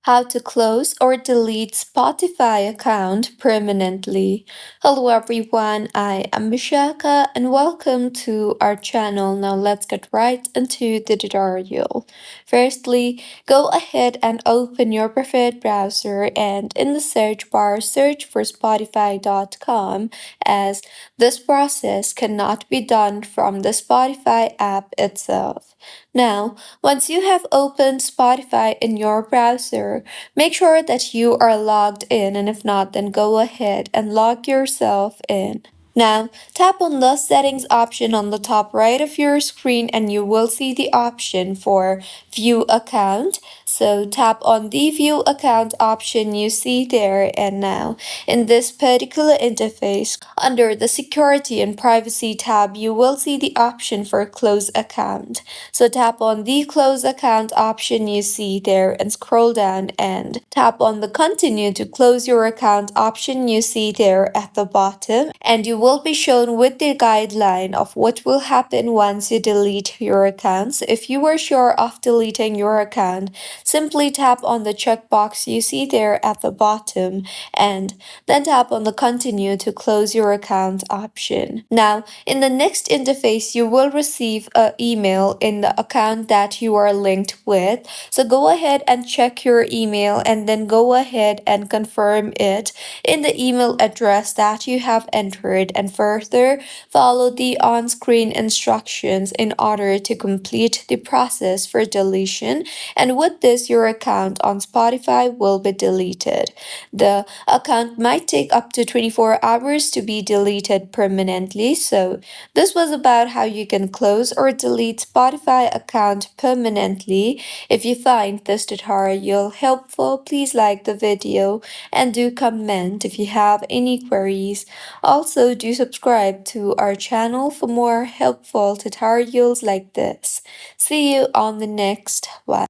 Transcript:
How to close or delete Spotify account permanently. Hello everyone, I am Bishaka and welcome to our channel. Now let's get right into the tutorial. Firstly, go ahead and open your preferred browser and in the search bar search for spotify.com, as this process cannot be done from the Spotify app itself. Now, once you have opened Spotify in your browser, make sure that you are logged in, and if not, then go ahead and log yourself in. Now, tap on the settings option on the top right of your screen and you will see the option for view account. So tap on the view account option you see there, and now in this particular interface, under the security and privacy tab, you will see the option for close account. So tap on the close account option you see there and scroll down and tap on the continue to close your account option you see there at the bottom, and you will be shown with the guideline of what will happen once you delete your account. So if you are sure of deleting your account, simply tap on the checkbox you see there at the bottom and then tap on the continue to close your account option. Now, in the next interface, you will receive an email in the account that you are linked with. So go ahead and check your email and then go ahead and confirm it in the email address that you have entered, and further follow the on-screen instructions in order to complete the process for deletion, and with this your account on Spotify will be deleted. The account might take up to 24 hours to be deleted permanently. So this was about how you can close or delete Spotify account permanently. If you find this tutorial helpful, please like the video and do comment if you have any queries. Also, do subscribe to our channel for more helpful tutorials like this. See you on the next one.